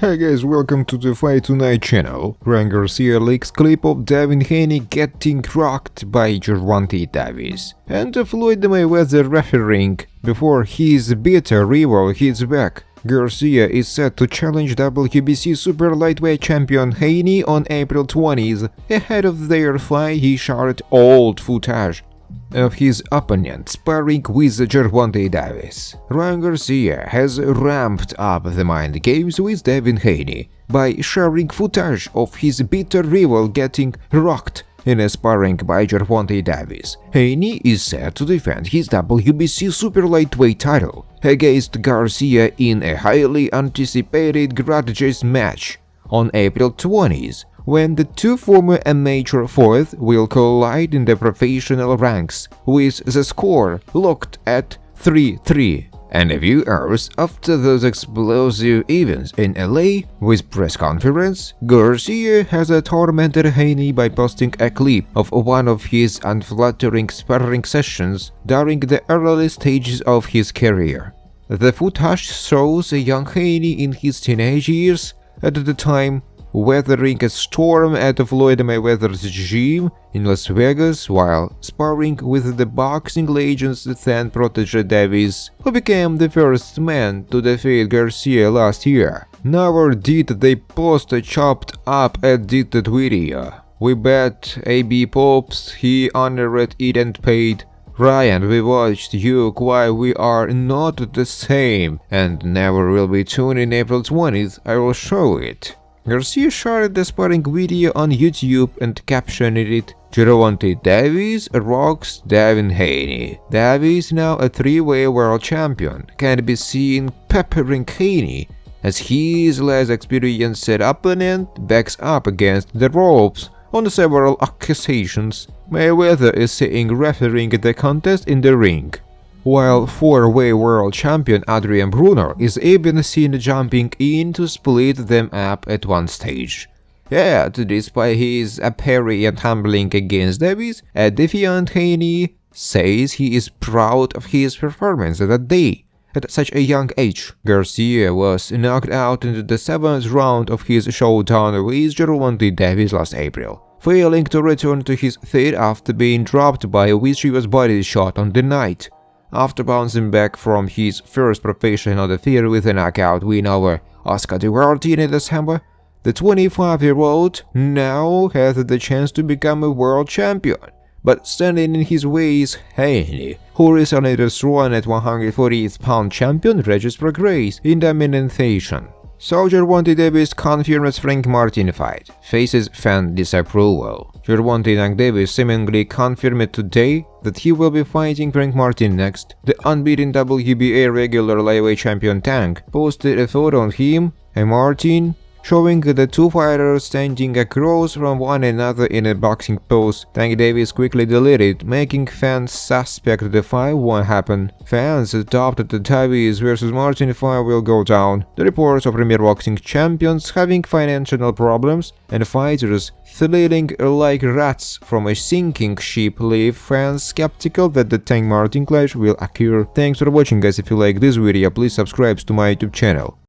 Hey guys, welcome to the Fight Tonight channel. Garcia leaks clip of Devin Haney getting rocked by Gervonta Davis, and Floyd Mayweather refereeing before his bitter rival hits back. Garcia is set to challenge WBC super lightweight champion Haney on April 20th. Ahead of their fight, he shared old footage of his opponent sparring with Gervonta Davis. Garcia has ramped up the mind games with Devin Haney by sharing footage of his bitter rival getting rocked in a sparring by Gervonta Davis. Haney is set to defend his WBC super lightweight title against Garcia in a highly anticipated grudge match on April 20th, when the two former amateur fourth will collide in the professional ranks, with the score locked at 3-3. And a few hours after those explosive events in LA, with press conference, Garcia has tormented Haney by posting a clip of one of his unflattering sparring sessions during the early stages of his career. The footage shows a young Haney in his teenage years, at the time weathering a storm at Floyd Mayweather's gym in Las Vegas while sparring with the boxing legend's then-protege Davis, who became the first man to defeat Garcia last year. Never did they post a chopped up edited video. We bet AB Pops he honored it and paid. Ryan, we watched you why we are not the same and never will be tuned in April 20th, I will show it. Garcia shared the sparring video on YouTube and captioned it, "Gervonta Davis rocks Devin Haney." Davis, now a three-way world champion, can be seen peppering Haney as his less experienced opponent backs up against the ropes on several occasions. Mayweather is seen refereeing the contest in the ring, while four-way world champion Adrian Bruner is even seen jumping in to split them up at one stage. Yet, despite his apparent humbling against Davis, a defiant Haney says he is proud of his performance that day. At such a young age, Garcia was knocked out in the 7th round of his showdown with Gervonta Davis last April, failing to return to his feet after being dropped by a mischievous body shot on the night. After bouncing back from his first professional defeat with a knockout win over Oscar de Martin in December, the 25-year-old now has the chance to become a world champion. But standing in his way is Haney, who recently destroyed at 140-pound champion Regis Prograis in dominant fashion. So Gervonta Davis confirms Frank Martin fight, faces fan disapproval. Gervonta Davis seemingly confirmed today that he will be fighting Frank Martin next. The unbeaten WBA regular lightweight champion Tank posted a photo of him and Martin, showing the two fighters standing across from one another in a boxing pose. Tank Davis quickly deleted, making fans suspect the fight won't happen. Fans doubt that the Davis vs Martin fight will go down. The reports of premier boxing champions having financial problems and fighters flailing like rats from a sinking ship leave fans skeptical that the Tank Martin clash will occur. Thanks for watching guys. If you like this video, please subscribe to my YouTube channel.